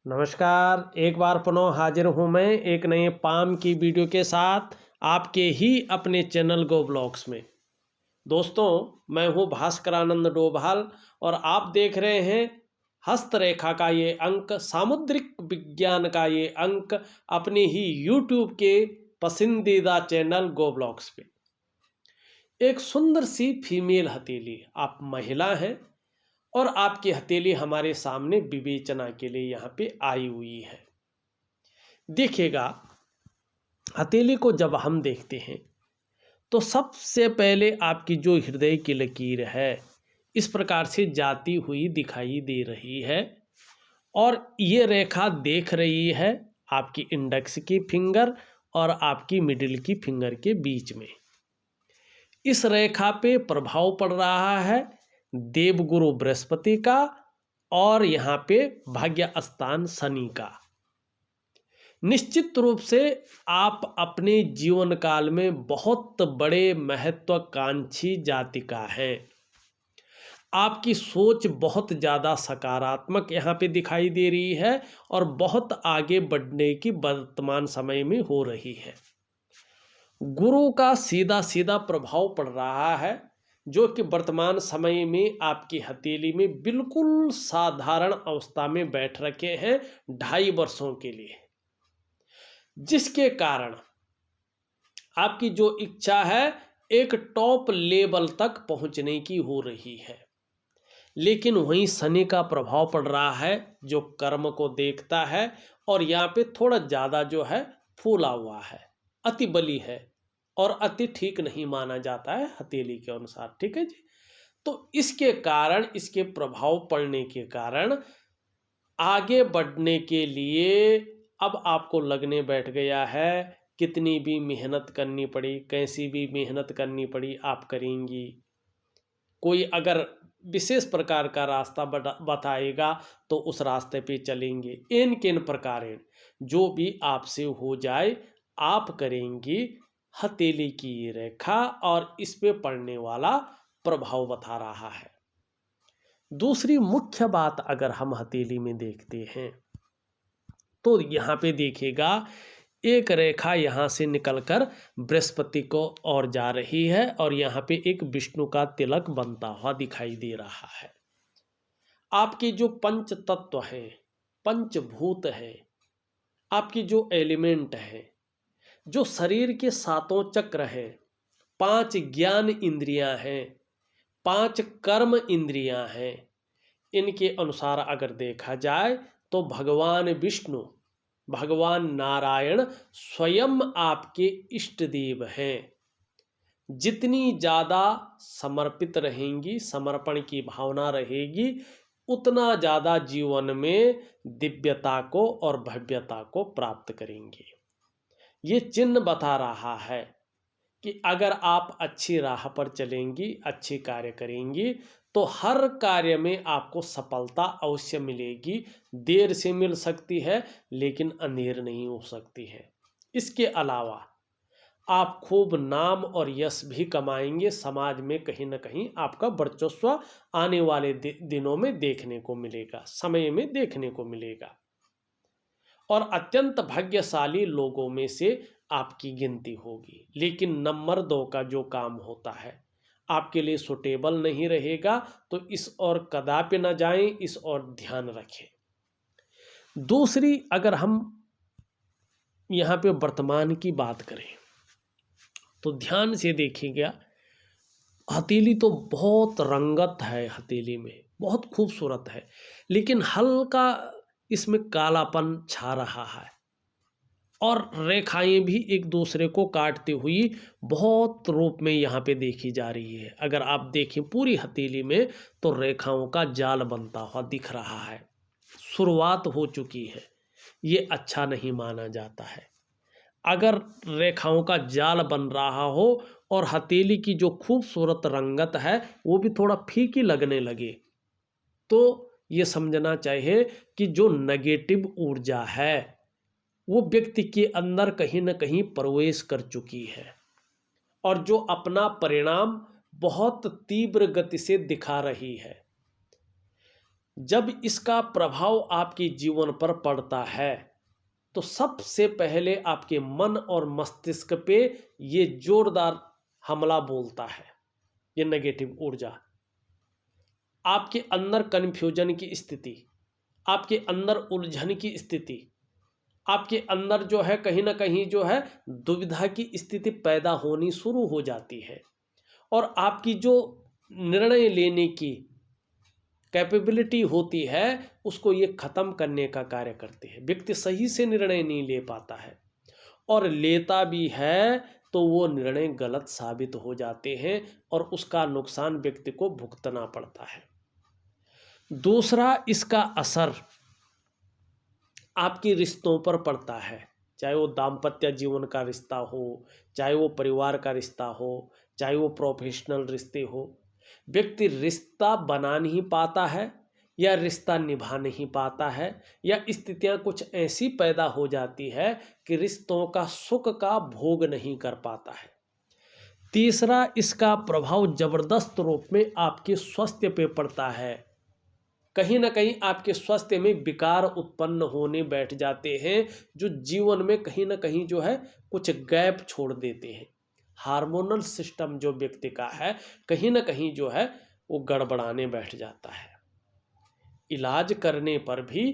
नमस्कार। एक बार पुनः हाजिर हूँ मैं एक नए पाम की वीडियो के साथ आपके ही अपने चैनल गो ब्लॉग्स में। दोस्तों, मैं हूँ भास्करानंद डोभाल और आप देख रहे हैं हस्तरेखा का ये अंक, सामुद्रिक विज्ञान का ये अंक अपने ही यूट्यूब के पसंदीदा चैनल गो ब्लॉग्स पे। एक सुंदर सी फीमेल हथेली, आप महिला हैं और आपकी हथेली हमारे सामने विवेचना के लिए यहाँ पे आई हुई है। देखिएगा, हथेली को जब हम देखते हैं तो सबसे पहले आपकी जो हृदय की लकीर है इस प्रकार से जाती हुई दिखाई दे रही है और ये रेखा देख रही है आपकी इंडेक्स की फिंगर और आपकी मिडिल की फिंगर के बीच में। इस रेखा पे प्रभाव पड़ रहा है देवगुरु बृहस्पति का और यहाँ पे भाग्य स्थान शनि का। निश्चित रूप से आप अपने जीवन काल में बहुत बड़े महत्वाकांक्षी जातिका हैं। आपकी सोच बहुत ज़्यादा सकारात्मक यहाँ पे दिखाई दे रही है और बहुत आगे बढ़ने की वर्तमान समय में हो रही है। गुरु का सीधा सीधा प्रभाव पड़ रहा है जो कि वर्तमान समय में आपकी हथेली में बिल्कुल साधारण अवस्था में बैठ रखे हैं 2.5 वर्षों के लिए, जिसके कारण आपकी जो इच्छा है एक टॉप लेवल तक पहुंचने की हो रही है। लेकिन वहीं शनि का प्रभाव पड़ रहा है जो कर्म को देखता है और यहाँ पे थोड़ा ज़्यादा जो है फूला हुआ है, अति बली है और अति ठीक नहीं माना जाता है हथेली के अनुसार। ठीक है जी। तो इसके कारण, इसके प्रभाव पड़ने के कारण आगे बढ़ने के लिए अब आपको लगने बैठ गया है, कितनी भी मेहनत करनी पड़ी, कैसी भी मेहनत करनी पड़ी आप करेंगी। कोई अगर विशेष प्रकार का रास्ता बताएगा तो उस रास्ते पे चलेंगे। इन किन प्रकार जो भी आपसे हो जाए आप करेंगी। हथेली की ये रेखा और इस पे पड़ने वाला प्रभाव बता रहा है। दूसरी मुख्य बात अगर हम हथेली में देखते हैं तो यहाँ पे देखिएगा एक रेखा यहाँ से निकलकर बृहस्पति को और जा रही है और यहाँ पे एक विष्णु का तिलक बनता हुआ दिखाई दे रहा है। आपके जो पंच तत्व हैं, पंचभूत हैं, आपकी जो एलिमेंट है, जो शरीर के 7 चक्र हैं, 5 ज्ञान इंद्रियां हैं, 5 कर्म इंद्रियां हैं, इनके अनुसार अगर देखा जाए तो भगवान विष्णु, भगवान नारायण स्वयं आपके इष्ट देव हैं। जितनी ज़्यादा समर्पित रहेंगी, समर्पण की भावना रहेगी, उतना ज़्यादा जीवन में दिव्यता को और भव्यता को प्राप्त करेंगे। ये चिन्ह बता रहा है कि अगर आप अच्छी राह पर चलेंगी, अच्छे कार्य करेंगी तो हर कार्य में आपको सफलता अवश्य मिलेगी। देर से मिल सकती है लेकिन अंधेर नहीं हो सकती है। इसके अलावा आप खूब नाम और यश भी कमाएंगे। समाज में कहीं ना कहीं आपका वर्चस्व आने वाले दिनों में देखने को मिलेगा, समय में देखने को मिलेगा और अत्यंत भाग्यशाली लोगों में से आपकी गिनती होगी। लेकिन नंबर 2 का जो काम होता है आपके लिए सुटेबल नहीं रहेगा, तो इस ओर कदापि न जाएं, इस ओर ध्यान रखें। दूसरी, अगर हम यहाँ पे वर्तमान की बात करें तो ध्यान से देखिएगा, हथेली तो बहुत रंगत है, हथेली में बहुत खूबसूरत है, लेकिन हल्का इसमें कालापन छा रहा है और रेखाएं भी एक दूसरे को काटती हुई बहुत रूप में यहाँ पे देखी जा रही है। अगर आप देखें पूरी हथेली में तो रेखाओं का जाल बनता हुआ दिख रहा है। शुरुआत हो चुकी है, ये अच्छा नहीं माना जाता है। अगर रेखाओं का जाल बन रहा हो और हथेली की जो खूबसूरत रंगत है वो भी थोड़ा फीकी लगने लगे तो ये समझना चाहिए कि जो नेगेटिव ऊर्जा है वो व्यक्ति के अंदर कहीं ना कहीं प्रवेश कर चुकी है और जो अपना परिणाम बहुत तीव्र गति से दिखा रही है। जब इसका प्रभाव आपके जीवन पर पड़ता है तो सबसे पहले आपके मन और मस्तिष्क पे ये जोरदार हमला बोलता है, ये नेगेटिव ऊर्जा। आपके अंदर कन्फ्यूजन की स्थिति, आपके अंदर उलझन की स्थिति, आपके अंदर जो है कहीं ना कहीं जो है दुविधा की स्थिति पैदा होनी शुरू हो जाती है। और आपकी जो निर्णय लेने की कैपेबिलिटी होती है उसको ये ख़त्म करने का कार्य करते हैं। व्यक्ति सही से निर्णय नहीं ले पाता है, और लेता भी है तो वो निर्णय गलत साबित हो जाते हैं और उसका नुकसान व्यक्ति को भुगतना पड़ता है। दूसरा, इसका असर आपके रिश्तों पर पड़ता है, चाहे वो दाम्पत्य जीवन का रिश्ता हो, चाहे वो परिवार का रिश्ता हो, चाहे वो प्रोफेशनल रिश्ते हो। व्यक्ति रिश्ता बना नहीं पाता है या रिश्ता निभा नहीं पाता है, या स्थितियां कुछ ऐसी पैदा हो जाती है कि रिश्तों का सुख का भोग नहीं कर पाता है। तीसरा, इसका प्रभाव जबरदस्त रूप में आपके स्वास्थ्य पे पड़ता है। कहीं ना कहीं आपके स्वास्थ्य में विकार उत्पन्न होने बैठ जाते हैं, जो जीवन में कहीं ना कहीं जो है कुछ गैप छोड़ देते हैं। हार्मोनल सिस्टम जो व्यक्ति का है कहीं ना कहीं जो है वो गड़बड़ाने बैठ जाता है। इलाज करने पर भी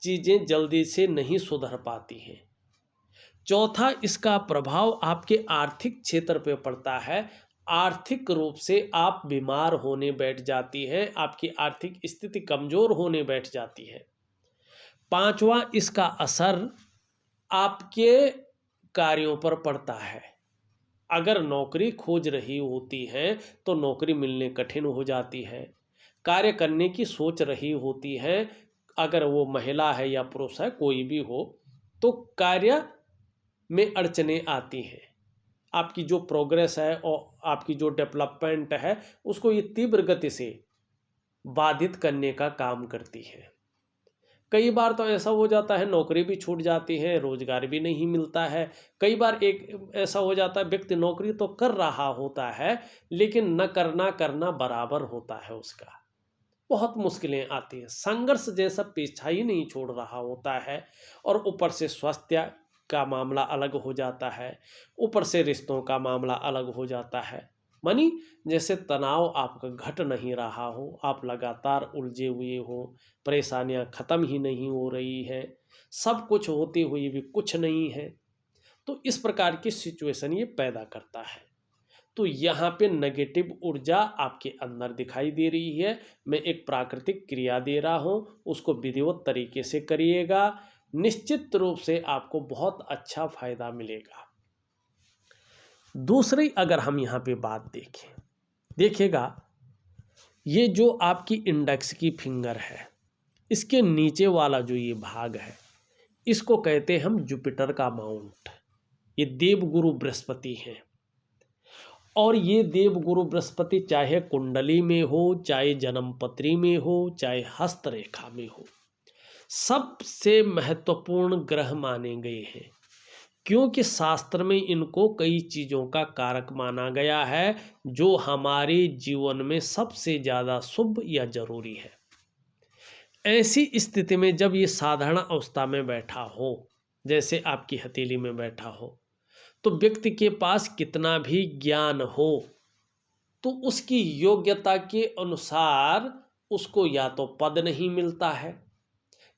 चीज़ें जल्दी से नहीं सुधर पाती हैं। चौथा, इसका प्रभाव आपके आर्थिक क्षेत्र पे पड़ता है। आर्थिक रूप से आप बीमार होने बैठ जाती हैं, आपकी आर्थिक स्थिति कमज़ोर होने बैठ जाती है। पांचवा, इसका असर आपके कार्यों पर पड़ता है। अगर नौकरी खोज रही होती हैं तो नौकरी मिलने कठिन हो जाती है। कार्य करने की सोच रही होती है, अगर वो महिला है या पुरुष है, कोई भी हो, तो कार्य में अड़चने आती हैं। आपकी जो प्रोग्रेस है और आपकी जो डेवलपमेंट है उसको ये तीव्र गति से बाधित करने का काम करती है। कई बार तो ऐसा हो जाता है नौकरी भी छूट जाती है, रोजगार भी नहीं मिलता है। कई बार एक ऐसा हो जाता है व्यक्ति नौकरी तो कर रहा होता है लेकिन न करना बराबर होता है उसका। बहुत मुश्किलें आती हैं, संघर्ष जैसा पीछा ही नहीं छोड़ रहा होता है। और ऊपर से स्वास्थ्य का मामला अलग हो जाता है, ऊपर से रिश्तों का मामला अलग हो जाता है। मानी जैसे तनाव आपका घट नहीं रहा हो, आप लगातार उलझे हुए हो, परेशानियां ख़त्म ही नहीं हो रही है, सब कुछ होते हुए भी कुछ नहीं है। तो इस प्रकार की सिचुएशन ये पैदा करता है। तो यहाँ पे नेगेटिव ऊर्जा आपके अंदर दिखाई दे रही है। मैं एक प्राकृतिक क्रिया दे रहा हूँ, उसको विधिवत तरीके से करिएगा, निश्चित रूप से आपको बहुत अच्छा फायदा मिलेगा। दूसरी अगर हम यहाँ पे बात देखिएगा, ये जो आपकी इंडेक्स की फिंगर है, इसके नीचे वाला जो ये भाग है, इसको कहते हैं हम जुपिटर का माउंट। ये देवगुरु बृहस्पति हैं, और ये देवगुरु बृहस्पति चाहे कुंडली में हो, चाहे जन्मपत्री में हो, चाहे हस्तरेखा में हो, सबसे महत्वपूर्ण ग्रह माने गए हैं। क्योंकि शास्त्र में इनको कई चीज़ों का कारक माना गया है जो हमारे जीवन में सबसे ज़्यादा शुभ या जरूरी है। ऐसी स्थिति में जब ये साधारण अवस्था में बैठा हो, जैसे आपकी हथेली में बैठा हो, तो व्यक्ति के पास कितना भी ज्ञान हो तो उसकी योग्यता के अनुसार उसको या तो पद नहीं मिलता है,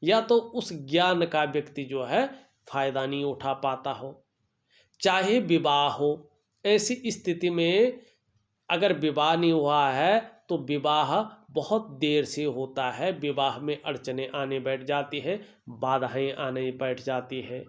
या तो उस ज्ञान का व्यक्ति जो है फायदा नहीं उठा पाता हो। चाहे विवाह हो, ऐसी स्थिति में अगर विवाह नहीं हुआ है तो विवाह बहुत देर से होता है, विवाह में अड़चने आने बैठ जाती है, बाधाएं आने बैठ जाती है।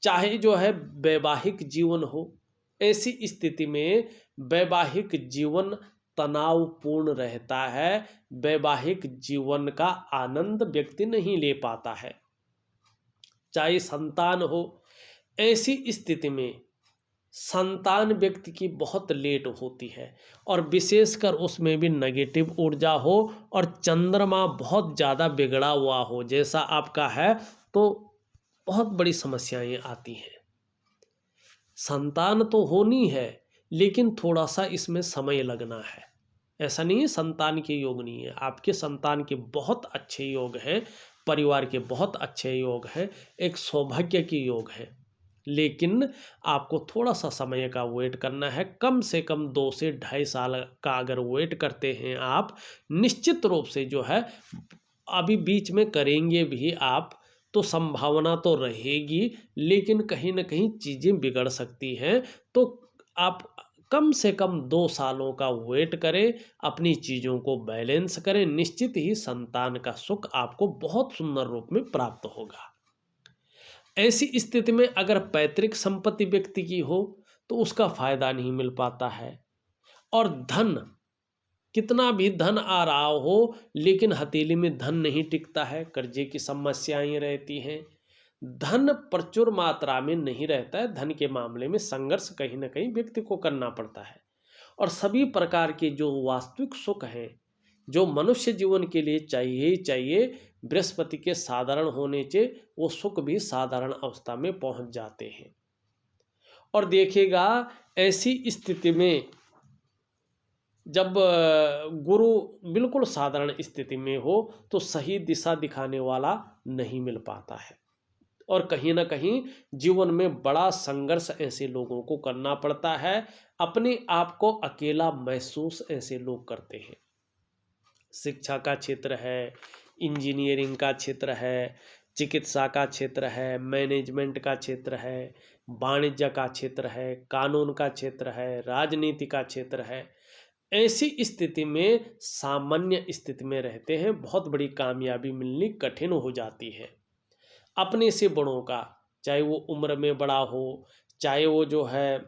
चाहे जो है वैवाहिक जीवन हो, ऐसी स्थिति में वैवाहिक जीवन तनावपूर्ण रहता है, वैवाहिक जीवन का आनंद व्यक्ति नहीं ले पाता है। चाहे संतान हो, ऐसी स्थिति में संतान व्यक्ति की बहुत लेट होती है, और विशेषकर उसमें भी नेगेटिव ऊर्जा हो और चंद्रमा बहुत ज़्यादा बिगड़ा हुआ हो जैसा आपका है, तो बहुत बड़ी समस्याएं आती हैं। संतान तो होनी है लेकिन थोड़ा सा इसमें समय लगना है। ऐसा नहीं है संतान के योग नहीं है, आपके संतान के बहुत अच्छे योग हैं, परिवार के बहुत अच्छे योग हैं, एक सौभाग्य के योग है। लेकिन आपको थोड़ा सा समय का वेट करना है, कम से कम 2 से ढाई साल का अगर वेट करते हैं आप, निश्चित रूप से जो है अभी बीच में करेंगे भी आप तो संभावना तो रहेगी, लेकिन कहीं ना कहीं चीज़ें बिगड़ सकती हैं। तो आप कम से कम 2 सालों का वेट करें, अपनी चीज़ों को बैलेंस करें, निश्चित ही संतान का सुख आपको बहुत सुंदर रूप में प्राप्त होगा। ऐसी स्थिति में अगर पैतृक संपत्ति व्यक्ति की हो तो उसका फायदा नहीं मिल पाता है। और धन, कितना भी धन आ रहा हो लेकिन हथेली में धन नहीं टिकता है, कर्जे की समस्याएं रहती हैं, धन प्रचुर मात्रा में नहीं रहता है। धन के मामले में संघर्ष कहीं ना कहीं व्यक्ति को करना पड़ता है। और सभी प्रकार के जो वास्तविक सुख हैं, जो मनुष्य जीवन के लिए चाहिए ही चाहिए, बृहस्पति के साधारण होने से वो सुख भी साधारण अवस्था में पहुंच जाते हैं। और देखिएगा ऐसी स्थिति में जब गुरु बिल्कुल साधारण स्थिति में हो तो सही दिशा दिखाने वाला नहीं मिल पाता है, और कहीं ना कहीं जीवन में बड़ा संघर्ष ऐसे लोगों को करना पड़ता है। अपने आप को अकेला महसूस ऐसे लोग करते हैं। शिक्षा का क्षेत्र है, इंजीनियरिंग का क्षेत्र है, चिकित्सा का क्षेत्र है, मैनेजमेंट का क्षेत्र है, वाणिज्य का क्षेत्र है, कानून का क्षेत्र है, राजनीति का क्षेत्र है। ऐसी स्थिति में सामान्य स्थिति में रहते हैं, बहुत बड़ी कामयाबी मिलनी कठिन हो जाती है। अपने से बड़ों का, चाहे वो उम्र में बड़ा हो, चाहे वो जो है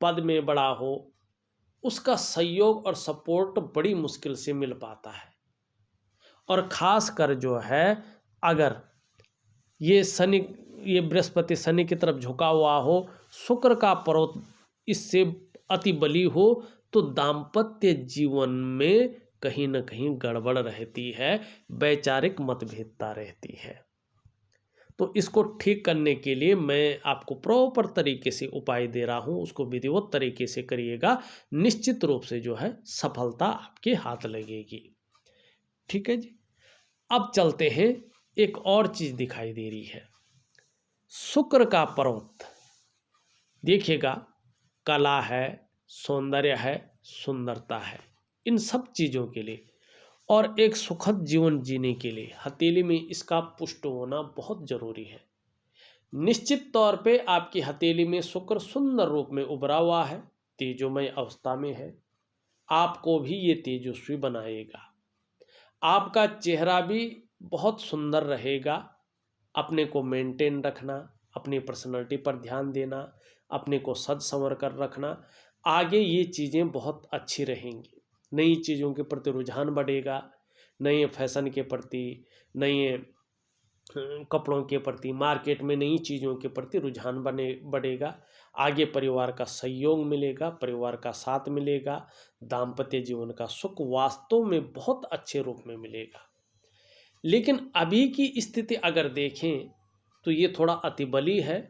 पद में बड़ा हो, उसका सहयोग और सपोर्ट बड़ी मुश्किल से मिल पाता है। और ख़ास कर जो है अगर ये बृहस्पति शनि की तरफ झुका हुआ हो, शुक्र का पर्वत इससे अति बली हो, तो दाम्पत्य जीवन में कहीं ना कहीं गड़बड़ रहती है, वैचारिक मतभेदता रहती है। तो इसको ठीक करने के लिए मैं आपको प्रॉपर तरीके से उपाय दे रहा हूँ, उसको विधिवत तरीके से करिएगा, निश्चित रूप से जो है सफलता आपके हाथ लगेगी। ठीक है जी। अब चलते हैं, एक और चीज़ दिखाई दे रही है, शुक्र का पर्वत। देखिएगा कला है, सौंदर्य है, सुंदरता है, इन सब चीज़ों के लिए और एक सुखद जीवन जीने के लिए हथेली में इसका पुष्ट होना बहुत जरूरी है। निश्चित तौर पे आपकी हथेली में शुक्र सुंदर रूप में उभरा हुआ है, तेजोमय अवस्था में है, आपको भी ये तेजस्वी बनाएगा। आपका चेहरा भी बहुत सुंदर रहेगा। अपने को मेंटेन रखना, अपनी पर्सनैलिटी पर ध्यान देना, अपने को सज संवर कर रखना, आगे ये चीज़ें बहुत अच्छी रहेंगी। नई चीज़ों के प्रति रुझान बढ़ेगा, नए फैशन के प्रति, नए कपड़ों के प्रति, मार्केट में नई चीज़ों के प्रति रुझान बढ़ेगा। आगे परिवार का सहयोग मिलेगा, परिवार का साथ मिलेगा, दाम्पत्य जीवन का सुख वास्तव में बहुत अच्छे रूप में मिलेगा। लेकिन अभी की स्थिति अगर देखें तो ये थोड़ा अतिबली है।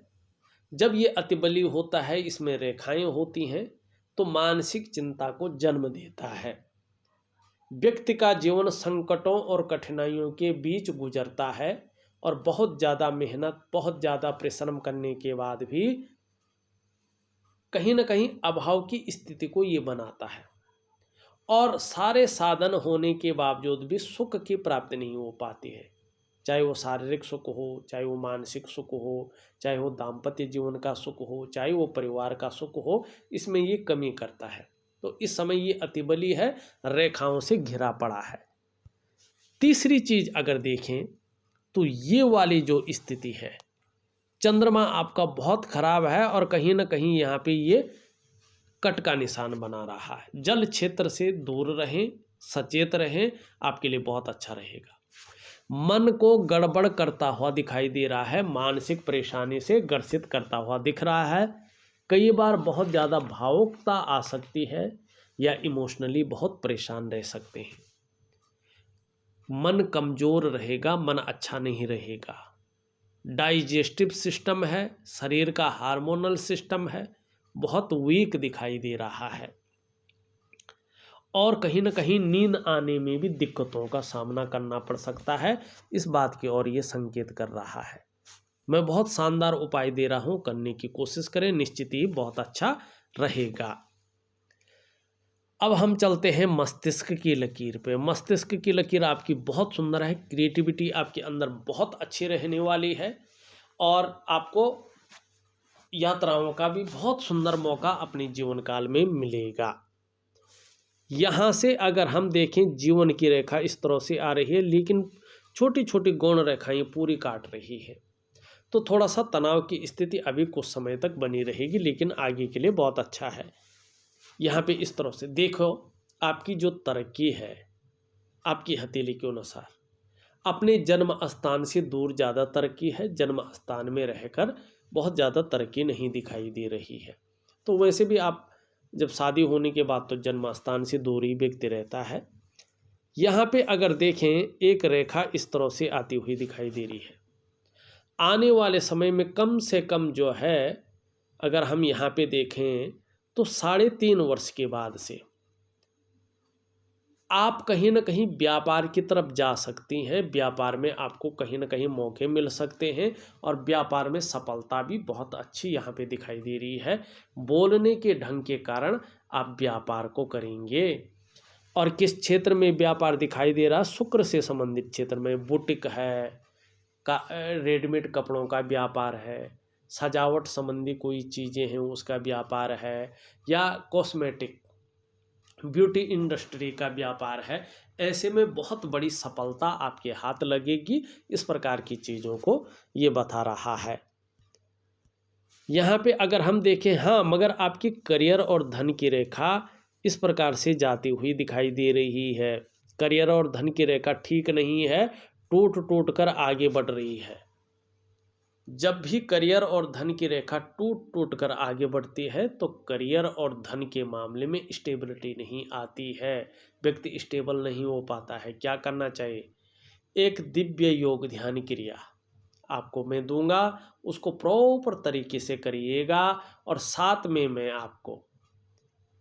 जब ये अतिबली होता है, इसमें रेखाएं होती हैं, तो मानसिक चिंता को जन्म देता है। व्यक्ति का जीवन संकटों और कठिनाइयों के बीच गुजरता है और बहुत ज़्यादा मेहनत, बहुत ज़्यादा परिश्रम करने के बाद भी कहीं ना कहीं अभाव की स्थिति को ये बनाता है। और सारे साधन होने के बावजूद भी सुख की प्राप्ति नहीं हो पाती है, चाहे वो शारीरिक सुख हो, चाहे वो मानसिक सुख हो, चाहे वो दाम्पत्य जीवन का सुख हो, चाहे वो परिवार का सुख हो, इसमें ये कमी करता है। तो इस समय ये अतिबली है, रेखाओं से घिरा पड़ा है। तीसरी चीज अगर देखें तो ये वाली जो स्थिति है, चंद्रमा आपका बहुत खराब है और कहीं ना कहीं यहाँ पे ये कट का निशान बना रहा है। जल क्षेत्र से दूर रहें, सचेत रहें, आपके लिए बहुत अच्छा रहेगा। मन को गड़बड़ करता हुआ दिखाई दे रहा है, मानसिक परेशानी से ग्रसित करता हुआ दिख रहा है। कई बार बहुत ज़्यादा भावुकता आ सकती है या इमोशनली बहुत परेशान रह सकते हैं। मन कमज़ोर रहेगा, मन अच्छा नहीं रहेगा। डाइजेस्टिव सिस्टम है, शरीर का हार्मोनल सिस्टम है, बहुत वीक दिखाई दे रहा है। और कहीं ना कहीं नींद आने में भी दिक्कतों का सामना करना पड़ सकता है। इस बात की ओर ये संकेत कर रहा है। मैं बहुत शानदार उपाय दे रहा हूँ, करने की कोशिश करें, निश्चित ही बहुत अच्छा रहेगा। अब हम चलते हैं मस्तिष्क की लकीर पे। मस्तिष्क की लकीर आपकी बहुत सुंदर है, क्रिएटिविटी आपके अंदर बहुत अच्छी रहने वाली है और आपको यात्राओं का भी बहुत सुंदर मौका अपने जीवन काल में मिलेगा। यहाँ से अगर हम देखें, जीवन की रेखा इस तरह से आ रही है, लेकिन छोटी छोटी गौण रेखाएं पूरी काट रही है, तो थोड़ा सा तनाव की स्थिति अभी कुछ समय तक बनी रहेगी, लेकिन आगे के लिए बहुत अच्छा है। यहाँ पे इस तरह से देखो, आपकी जो तरक्की है आपकी हथेली के अनुसार अपने जन्म स्थान से दूर ज़्यादा तरक्की है, जन्म स्थान में रहकर बहुत ज़्यादा तरक्की नहीं दिखाई दे रही है। तो वैसे भी आप जब शादी होने के बाद तो जन्म स्थान से दूर ही व्यक्ति रहता है। यहाँ पे अगर देखें, एक रेखा इस तरह से आती हुई दिखाई दे रही है। आने वाले समय में कम से कम जो है, अगर हम यहाँ पे देखें तो 3.5 वर्ष के बाद से आप कहीं ना कहीं व्यापार की तरफ जा सकती हैं। व्यापार में आपको कहीं ना कहीं मौके मिल सकते हैं और व्यापार में सफलता भी बहुत अच्छी यहाँ पे दिखाई दे रही है। बोलने के ढंग के कारण आप व्यापार को करेंगे। और किस क्षेत्र में व्यापार दिखाई दे रहा? शुक्र से संबंधित क्षेत्र में, बुटीक है, का रेडीमेड कपड़ों का व्यापार है, सजावट संबंधी कोई चीज़ें हैं उसका व्यापार है, या कॉस्मेटिक ब्यूटी इंडस्ट्री का व्यापार है। ऐसे में बहुत बड़ी सफलता आपके हाथ लगेगी। इस प्रकार की चीज़ों को ये बता रहा है। यहाँ पे अगर हम देखें, हाँ, मगर आपकी करियर और धन की रेखा इस प्रकार से जाती हुई दिखाई दे रही है। करियर और धन की रेखा ठीक नहीं है, टूट टूट कर आगे बढ़ रही है। जब भी करियर और धन की रेखा टूट टूट कर आगे बढ़ती है तो करियर और धन के मामले में स्टेबिलिटी नहीं आती है, व्यक्ति स्टेबल नहीं हो पाता है। क्या करना चाहिए? एक दिव्य योग ध्यान क्रिया आपको मैं दूंगा, उसको प्रॉपर तरीके से करिएगा। और साथ में मैं आपको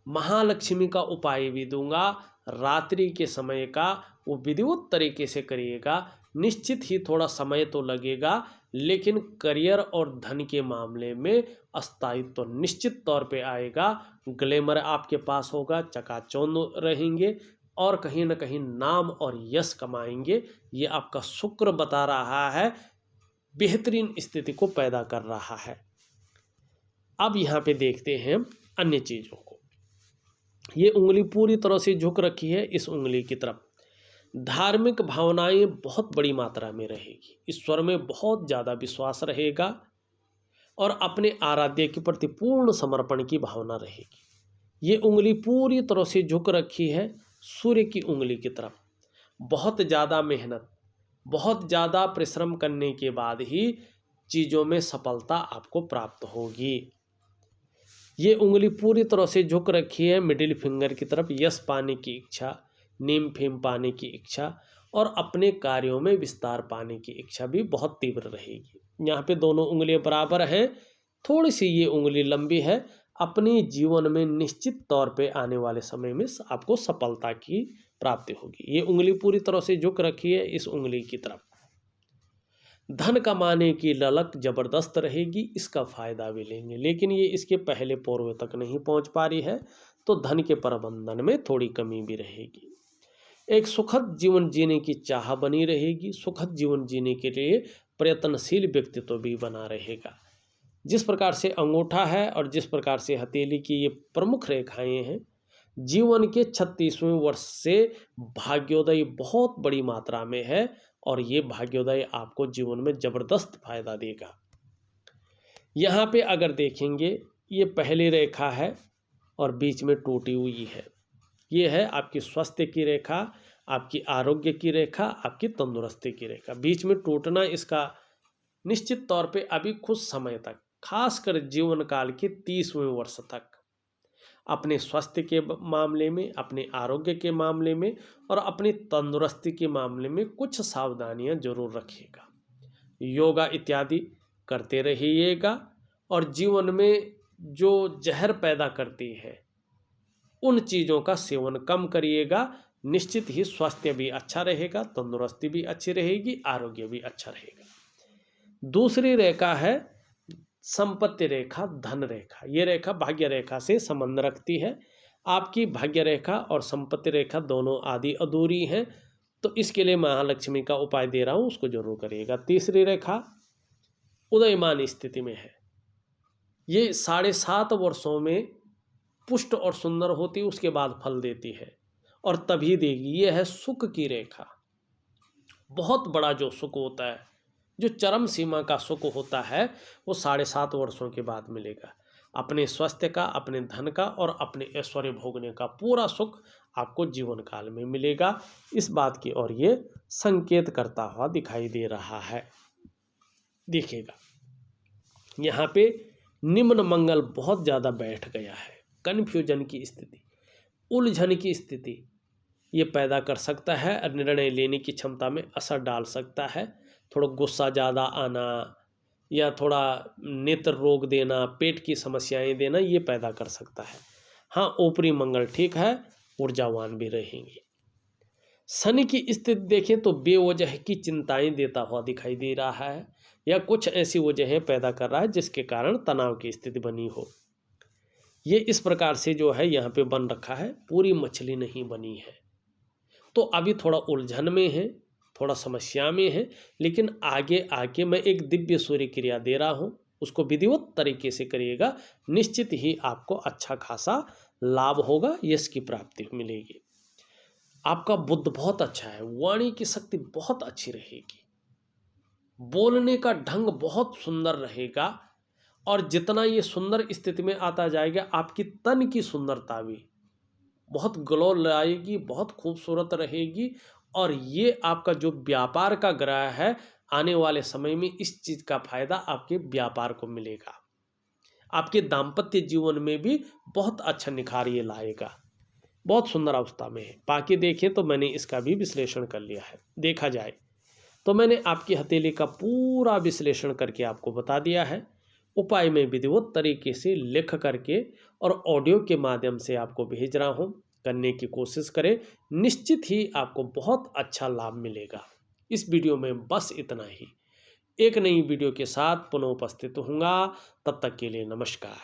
महालक्ष्मी का उपाय भी दूंगा, रात्रि के समय का, वो विधिवत तरीके से करिएगा। निश्चित ही थोड़ा समय तो लगेगा, लेकिन करियर और धन के मामले में स्थायित्व तो निश्चित तौर पे आएगा। ग्लैमर आपके पास होगा, चकाचौंध रहेंगे और कहीं ना कहीं नाम और यश कमाएंगे। ये आपका शुक्र बता रहा है, बेहतरीन स्थिति को पैदा कर रहा है। अब यहाँ पे देखते हैं अन्य चीज़ों को। ये उंगली पूरी तरह से झुक रखी है इस उंगली की तरफ। धार्मिक भावनाएं बहुत बड़ी मात्रा में रहेगी, ईश्वर में बहुत ज़्यादा विश्वास रहेगा और अपने आराध्य के प्रति पूर्ण समर्पण की भावना रहेगी। ये उंगली पूरी तरह से झुक रखी है सूर्य की उंगली की तरफ। बहुत ज़्यादा मेहनत, बहुत ज़्यादा परिश्रम करने के बाद ही चीज़ों में सफलता आपको प्राप्त होगी। ये उंगली पूरी तरह से झुक रखी है मिडिल फिंगर की तरफ। यश पाने की इच्छा, नेम फेम पाने की इच्छा और अपने कार्यों में विस्तार पाने की इच्छा भी बहुत तीव्र रहेगी। यहाँ पे दोनों उंगलियां बराबर हैं, थोड़ी सी ये उंगली लंबी है। अपने जीवन में निश्चित तौर पे आने वाले समय में आपको सफलता की प्राप्ति होगी। ये उंगली पूरी तरह से झुक रखी है इस उंगली की तरफ। धन कमाने की ललक जबरदस्त रहेगी, इसका फायदा भी लेंगे, लेकिन ये इसके पहले पूर्व तक नहीं पहुंच पा रही है, तो धन के प्रबंधन में थोड़ी कमी भी रहेगी। एक सुखद जीवन जीने की चाह बनी रहेगी। सुखद जीवन जीने के लिए प्रयत्नशील व्यक्तित्व भी बना रहेगा। जिस प्रकार से अंगूठा है और जिस प्रकार से हथेली की ये प्रमुख रेखाएं हैं, जीवन के 36वें वर्ष से भाग्योदय बहुत बड़ी मात्रा में है और ये भाग्योदय आपको जीवन में जबरदस्त फायदा देगा। यहाँ पे अगर देखेंगे, ये पहली रेखा है और बीच में टूटी हुई है। ये है आपकी स्वास्थ्य की रेखा, आपकी आरोग्य की रेखा, आपकी तंदुरुस्ती की रेखा। बीच में टूटना इसका निश्चित तौर पे अभी कुछ समय तक, खासकर जीवन काल के 30वें वर्ष तक अपने स्वास्थ्य के मामले में, अपने आरोग्य के मामले में और अपनी तंदुरुस्ती के मामले में कुछ सावधानियां जरूर रखिएगा। योगा इत्यादि करते रहिएगा और जीवन में जो जहर पैदा करती है उन चीज़ों का सेवन कम करिएगा, निश्चित ही स्वास्थ्य भी अच्छा रहेगा, तंदुरुस्ती भी अच्छी रहेगी, आरोग्य भी अच्छा रहेगा। दूसरी रेखा है संपत्ति रेखा, धन रेखा। ये रेखा भाग्य रेखा से संबंध रखती है। आपकी भाग्य रेखा और संपत्ति रेखा दोनों आदि अधूरी हैं, तो इसके लिए महालक्ष्मी का उपाय दे रहा हूँ, उसको जरूर करिएगा। तीसरी रेखा उदयमान स्थिति में है। ये 7.5 वर्षों में पुष्ट और सुंदर होती, उसके बाद फल देती है और तभी देगी। ये है सुख की रेखा। बहुत बड़ा जो सुख होता है, जो चरम सीमा का सुख होता है, वो 7.5 वर्षों के बाद मिलेगा। अपने स्वास्थ्य का, अपने धन का और अपने ऐश्वर्य भोगने का पूरा सुख आपको जीवन काल में मिलेगा। इस बात की ओर ये संकेत करता हुआ दिखाई दे रहा है। देखिएगा, यहाँ पे निम्न मंगल बहुत ज़्यादा बैठ गया है। कन्फ्यूजन की स्थिति, उलझन की स्थिति ये पैदा कर सकता है और निर्णय लेने की क्षमता में असर डाल सकता है। थोड़ा गुस्सा ज़्यादा आना या थोड़ा नेत्र रोग देना, पेट की समस्याएं देना, ये पैदा कर सकता है। हाँ, ऊपरी मंगल ठीक है, ऊर्जावान भी रहेंगे। शनि की स्थिति देखें तो बेवजह की चिंताएं देता हुआ दिखाई दे रहा है, या कुछ ऐसी वजहें पैदा कर रहा है जिसके कारण तनाव की स्थिति बनी हो। ये इस प्रकार से जो है यहाँ पे बन रखा है, पूरी मछली नहीं बनी है। तो अभी थोड़ा उलझन में है, थोड़ा समस्या में है, लेकिन आगे आके मैं एक दिव्य सूर्य क्रिया दे रहा हूँ, उसको विधिवत तरीके से करिएगा, निश्चित ही आपको अच्छा खासा लाभ होगा, यश की प्राप्ति मिलेगी। आपका बुद्ध बहुत अच्छा है, वाणी की शक्ति बहुत अच्छी रहेगी, बोलने का ढंग बहुत सुंदर रहेगा, और जितना ये सुंदर स्थिति में आता जाएगा, आपकी तन की सुंदरता भी बहुत ग्लो लाएगी, बहुत खूबसूरत रहेगी। और ये आपका जो व्यापार का ग्रह है, आने वाले समय में इस चीज़ का फायदा आपके व्यापार को मिलेगा। आपके दाम्पत्य जीवन में भी बहुत अच्छा निखार ये लाएगा, बहुत सुंदर अवस्था में है। बाकी देखें तो मैंने इसका भी विश्लेषण कर लिया है। देखा जाए तो मैंने आपकी हथेली का पूरा विश्लेषण करके आपको बता दिया है। उपाय में विधिवत तरीके से लिख करके और ऑडियो के माध्यम से आपको भेज रहा हूँ, करने की कोशिश करें, निश्चित ही आपको बहुत अच्छा लाभ मिलेगा। इस वीडियो में बस इतना ही। एक नई वीडियो के साथ पुनः उपस्थित होऊंगा, तब तक के लिए नमस्कार।